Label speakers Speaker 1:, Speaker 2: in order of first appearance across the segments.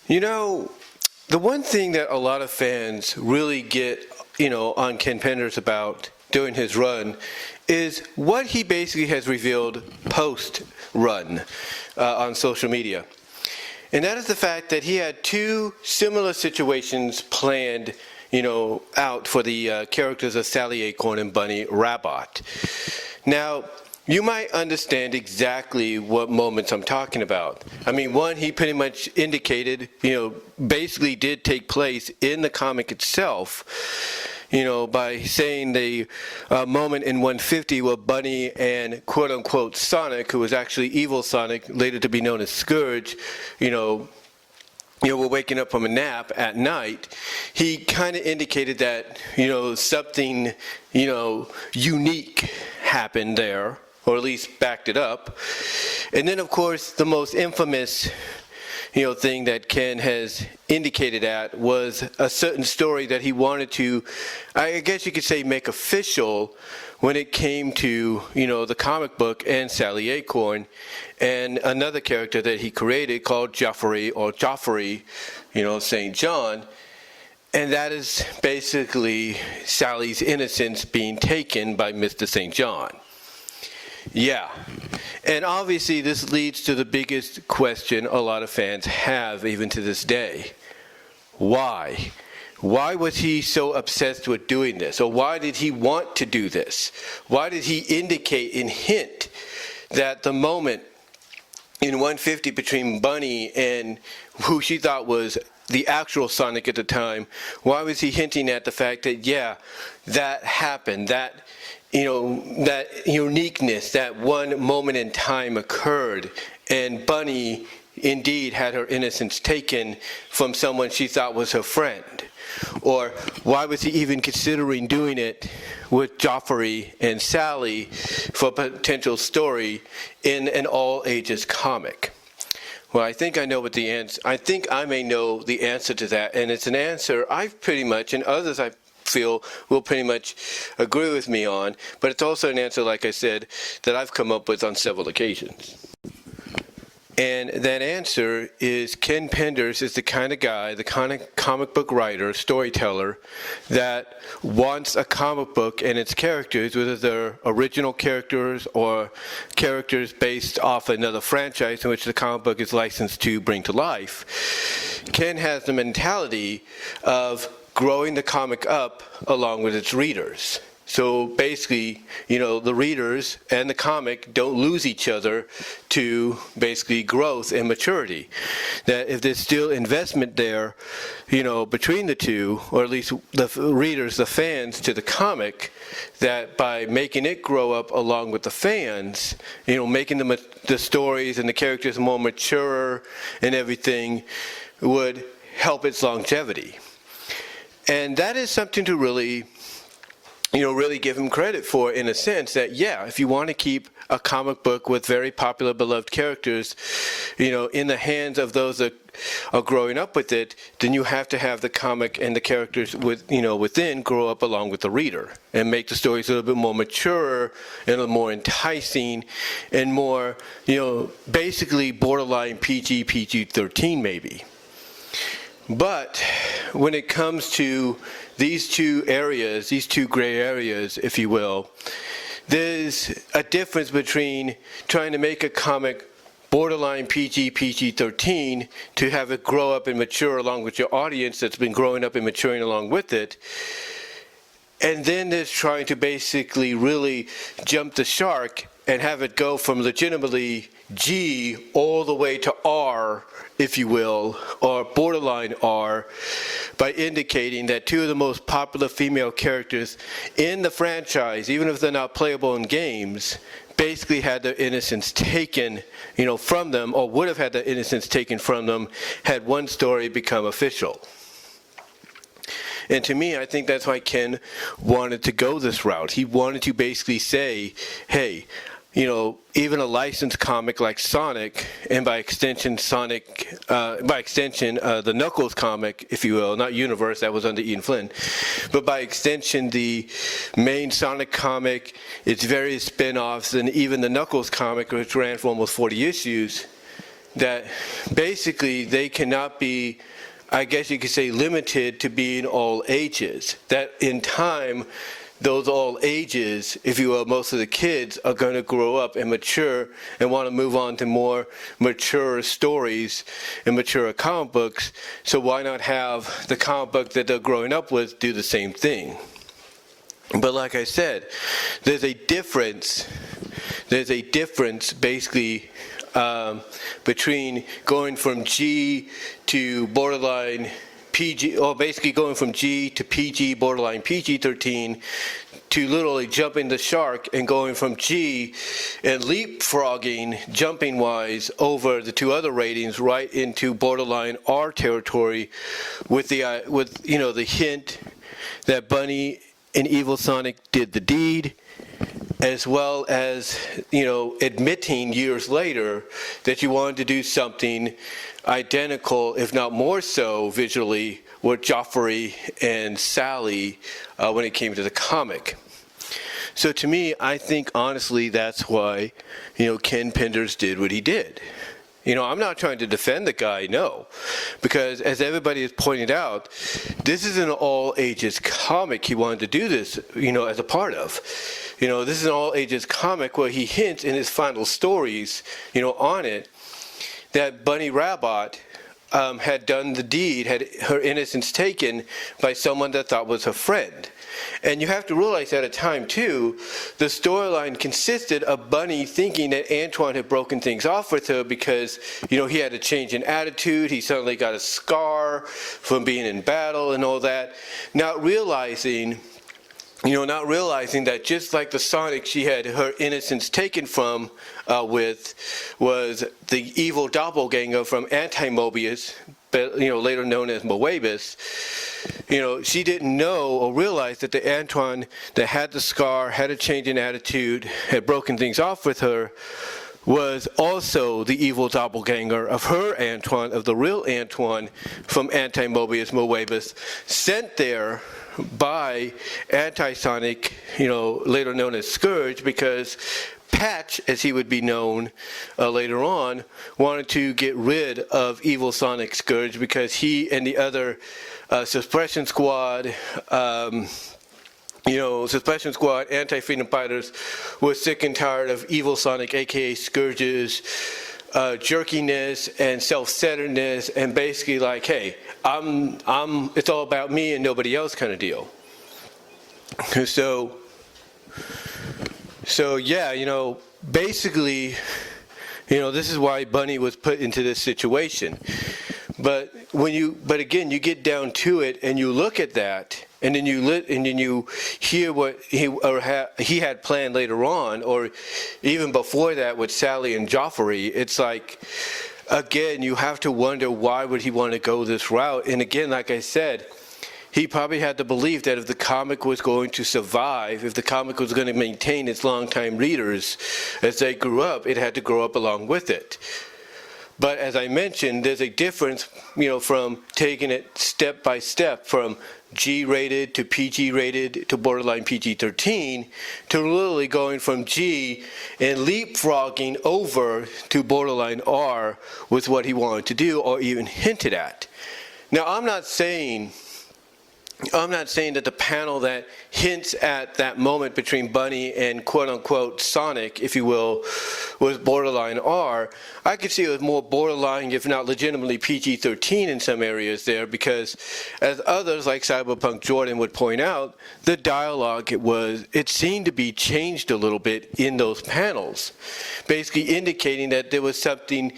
Speaker 1: You know, the one thing that a lot of fans really get, on Ken Penders about during his run is what he basically has revealed post-run on social media. And that is the fact that he had two similar situations planned, out for the characters of Sally Acorn and Bunnie Rabbot. Now, you might understand exactly what moments I'm talking about. I mean, one, he pretty much indicated, basically did take place in the comic itself, by saying the moment in 150 where Bunnie and quote-unquote Sonic, who was actually evil Sonic, later to be known as Scourge, we're waking up from a nap at night, he kind of indicated that, something, unique happened there, or at least backed it up. And then, of course, the most infamous, thing that Ken has indicated at was a certain story that he wanted to, I guess you could say, make official when it came to, the comic book and Sally Acorn, and another character that he created called Joffrey, St. John. And that is basically Sally's innocence being taken by Mr. St. John. Yeah, and obviously this leads to the biggest question a lot of fans have even to this day. Why? Why was he so obsessed with doing this? Or why did he want to do this? Why did he indicate and hint that the moment in 150 between Bunnie and who she thought was the actual Sonic at the time, why was he hinting at the fact that, yeah, that happened, that that uniqueness, that one moment in time occurred, and Bunnie indeed had her innocence taken from someone she thought was her friend? Or why was he even considering doing it with Joffrey and Sally for a potential story in an all-ages comic? Well, I think I know what the answer, I think I may know the answer to that, and it's an answer I've pretty much, and others I feel will pretty much agree with me on, but it's also an answer, like I said, that I've come up with on several occasions. And that answer is Ken Penders is the kind of guy, the kind of comic book writer, storyteller, that wants a comic book and its characters, whether they're original characters or characters based off another franchise in which the comic book is licensed to bring to life. Ken has the mentality of growing the comic up along with its readers. So basically, the readers and the comic don't lose each other to basically growth and maturity. That if there's still investment there, between the two, or at least the readers, the fans to the comic, that by making it grow up along with the fans, making the stories and the characters more mature and everything would help its longevity. And that is something to really give him credit for, in a sense that, yeah, if you want to keep a comic book with very popular, beloved characters, in the hands of those that are growing up with it, then you have to have the comic and the characters within grow up along with the reader and make the stories a little bit more mature and a little more enticing and more, basically borderline PG-13 maybe. But when it comes to these two areas, these two gray areas, if you will, there's a difference between trying to make a comic borderline PG-13 to have it grow up and mature along with your audience that's been growing up and maturing along with it. And then there's trying to basically really jump the shark and have it go from legitimately G all the way to R, if you will, or borderline R, by indicating that two of the most popular female characters in the franchise, even if they're not playable in games, basically had their innocence taken, from them, or would have had their innocence taken from them had one story become official. And to me, I think that's why Ken wanted to go this route. He wanted to basically say, hey, even a licensed comic like Sonic, and by extension the Knuckles comic, if you will, not Universe, that was under Ian Flynn, but by extension the main Sonic comic, its various spin-offs, and even the Knuckles comic, which ran for almost 40 issues, that basically they cannot be, I guess you could say, limited to being all ages. That in time, those all ages, if you will, most of the kids are going to grow up and mature and want to move on to more mature stories and mature comic books. So why not have the comic book that they're growing up with do the same thing? But like I said, there's a difference basically between going from G to borderline PG, or basically going from G to PG, borderline PG-13, to literally jumping the shark and going from G and leapfrogging, jumping-wise, over the two other ratings right into borderline R territory, with the hint that Bunnie and Evil Sonic did the deed, as well as, admitting years later that you wanted to do something identical, if not more so, visually, with Joffrey and Sally when it came to the comic. So to me, I think, honestly, that's why, Ken Penders did what he did. I'm not trying to defend the guy, no. Because as everybody has pointed out, this is an all-ages comic he wanted to do this, as a part of. This is an all-ages comic where he hints in his final stories, on it, that Bunnie Rabbot had done the deed, had her innocence taken by someone that thought was her friend. And you have to realize at a time, too, the storyline consisted of Bunnie thinking that Antoine had broken things off with her because, he had a change in attitude. He suddenly got a scar from being in battle and all that. Not realizing that just like the Sonic she had her innocence taken from with was the evil doppelganger from Anti-Mobius, later known as Moebius. She didn't know or realize that the Antoine that had the scar, had a change in attitude, had broken things off with her, was also the evil doppelganger of her Antoine, of the real Antoine from Anti-Mobius Moebius, sent there by Anti-Sonic, later known as Scourge, because Patch, as he would be known later on, wanted to get rid of Evil Sonic Scourge because he and the other Suppression Squad, Suppression Squad, Anti-Freedom Fighters were sick and tired of Evil Sonic, aka Scourge's jerkiness and self-centeredness, and basically like, hey, it's all about me and nobody else kind of deal. So yeah, basically, this is why Bunnie was put into this situation. But again, you get down to it and you look at that, and then you hear what he had planned later on, or even before that with Sally and Joffrey. It's like, again, you have to wonder, why would he want to go this route? And again, like I said, he probably had the belief that if the comic was going to survive, if the comic was going to maintain its longtime readers as they grew up, it had to grow up along with it. But as I mentioned, there's a difference, from taking it step by step from G-rated to PG-rated to borderline PG-13 to literally going from G and leapfrogging over to borderline R was what he wanted to do, or even hinted at. Now, I'm not saying that the panel that hints at that moment between Bunnie and quote-unquote Sonic, if you will, was borderline R. I could see it was more borderline, if not legitimately PG-13 in some areas there, because as others like Cyberpunk Jordan would point out, the dialogue, it seemed to be changed a little bit in those panels, basically indicating that there was something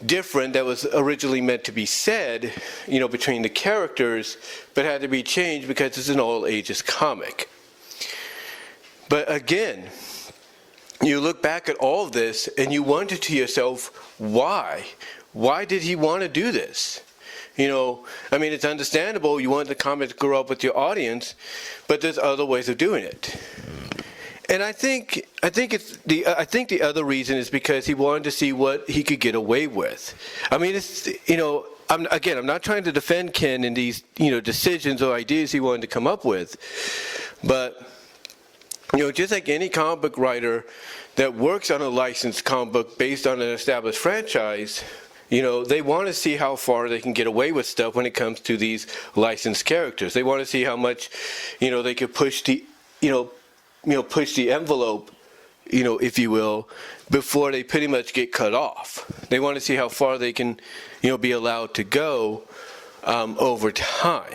Speaker 1: different that was originally meant to be said, between the characters, but had to be changed because it's an all-ages comic. But again, you look back at all of this and you wonder to yourself, why? Why did he want to do this? It's understandable you want the comic to grow up with your audience, but there's other ways of doing it. And I think the other reason is because he wanted to see what he could get away with. I'm not trying to defend Ken in these, decisions or ideas he wanted to come up with, but, just like any comic book writer that works on a licensed comic book based on an established franchise, they want to see how far they can get away with stuff when it comes to these licensed characters. They want to see how much, they could push the, push the envelope, if you will, before they pretty much get cut off. They want to see how far they can, be allowed to go over time.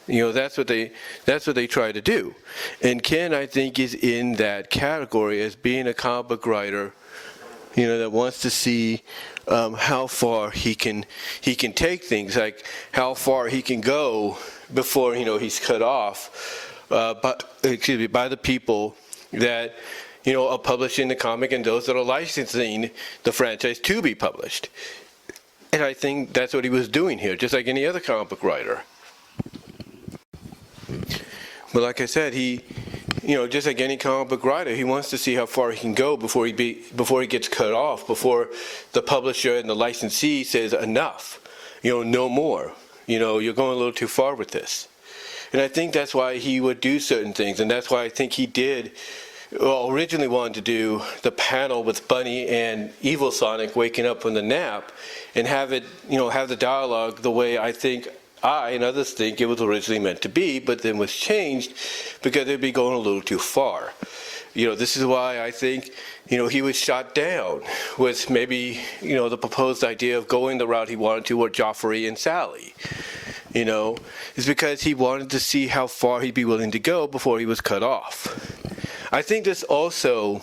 Speaker 1: That's what they try to do. And Ken, I think, is in that category as being a comic book writer, that wants to see how far he can take things, like how far he can go before he's cut off by the people that are publishing the comic and those that are licensing the franchise to be published. And I think that's what he was doing here, just like any other comic book writer. But like I said, he, just like any comic book writer, he wants to see how far he can go before he gets cut off, before the publisher and the licensee says enough, no more. You're going a little too far with this. And I think that's why he would do certain things, and that's why I think he did, originally wanted to do the panel with Bunnie and Evil Sonic waking up from the nap, and have it, have the dialogue the way I think I and others think it was originally meant to be, but then was changed because it'd be going a little too far. This is why I think, he was shot down with maybe, the proposed idea of going the route he wanted to with Joffrey and Sally. Is because he wanted to see how far he'd be willing to go before he was cut off. I think this also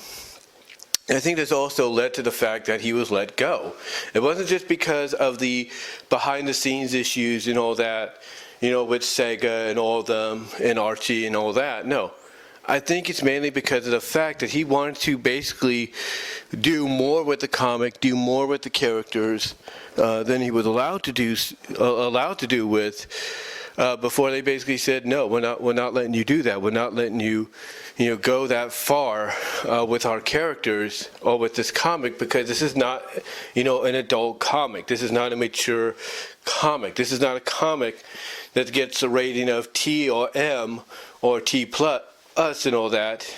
Speaker 1: led to the fact that he was let go. It wasn't just because of the behind-the-scenes issues and all that, with Sega and all of them, and Archie and all that. No. I think it's mainly because of the fact that he wanted to basically do more with the comic, do more with the characters than he was allowed to do with before they basically said, no, we're not letting you do that. We're not letting you go that far with our characters or with this comic, because this is not, an adult comic. This is not a mature comic. This is not a comic that gets a rating of T or M or T plus and all that,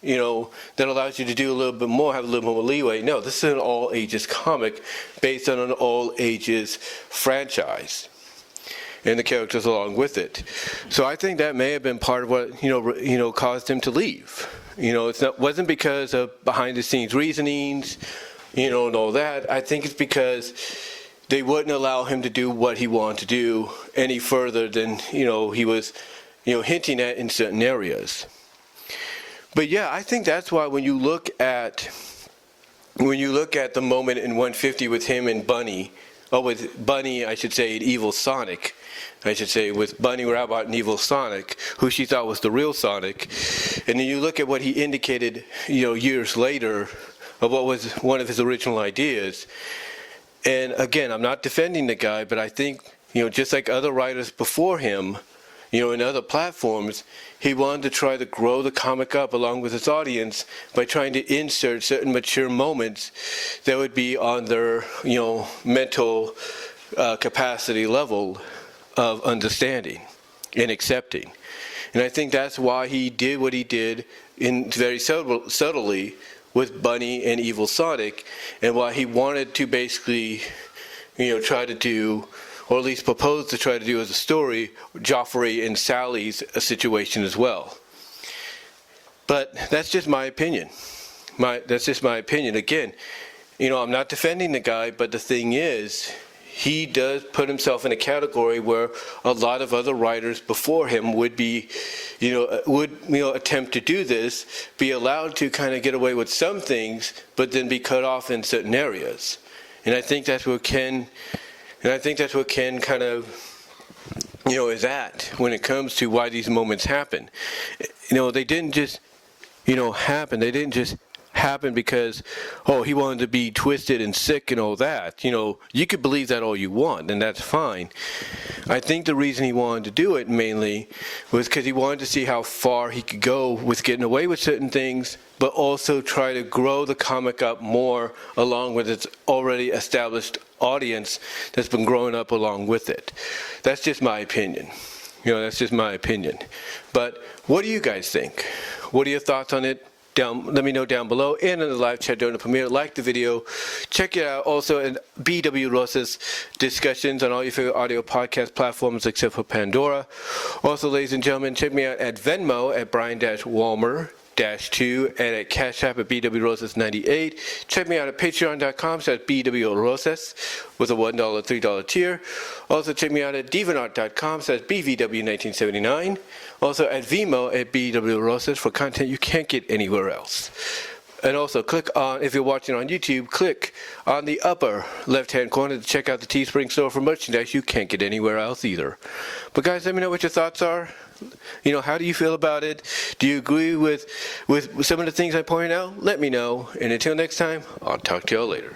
Speaker 1: that allows you to do a little bit more, have a little more leeway. No, this is an all ages comic based on an all ages franchise, and the characters along with it. So I think that may have been part of what caused him to leave. Wasn't because of behind the scenes reasonings, and all that. I think it's because they wouldn't allow him to do what he wanted to do any further than he was hinting at in certain areas. But yeah, I think that's why when you look at the moment in 150 with him and Bunnie, or with Bunnie, I should say, and Evil Sonic, with Bunnie, Rabbot, and Evil Sonic, who she thought was the real Sonic, and then you look at what he indicated, years later, of what was one of his original ideas. And again, I'm not defending the guy, but I think, just like other writers before him, in other platforms, he wanted to try to grow the comic up along with his audience by trying to insert certain mature moments that would be on their, mental capacity level of understanding and accepting. And I think that's why he did what he did very subtly with Bunnie and Evil Sonic, and why he wanted to basically, try to do, or at least propose to try to do as a story, Joffrey and Sally's situation as well. But that's just my opinion. That's just my opinion. Again, I'm not defending the guy, but the thing is, he does put himself in a category where a lot of other writers before him would be, attempt to do this, be allowed to kind of get away with some things, but then be cut off in certain areas. And I think that's where Ken kind of, is at when it comes to why these moments happen. They didn't just, happen. They didn't just happen because, he wanted to be twisted and sick and all that. You could believe that all you want, and that's fine. I think the reason he wanted to do it mainly was because he wanted to see how far he could go with getting away with certain things, but also try to grow the comic up more along with its already established audience that's been growing up along with it. That's just my opinion. That's just my opinion. But what do you guys think? What are your thoughts on it? let me know down below and in the live chat during the premiere. Like the video. Check it out also in BW Rosa's discussions on all your favorite audio podcast platforms except for Pandora. Also, ladies and gentlemen, check me out at Venmo at Brian-Walmer-2 and at Cash App at BWRosas98. Check me out at patreon.com/BWRosas with a $1, $3 tier. Also check me out at divanart.com/BVW1979. Also at VENMO at BWRosas for content you can't get anywhere else. And also click on, if you're watching on YouTube, click on the upper left-hand corner to check out the Teespring store for merchandise you can't get anywhere else either. But guys, let me know what your thoughts are. You know, how do you feel about it? Do you agree with some of the things I pointed out? Let me know. And until next time, I'll talk to y'all later.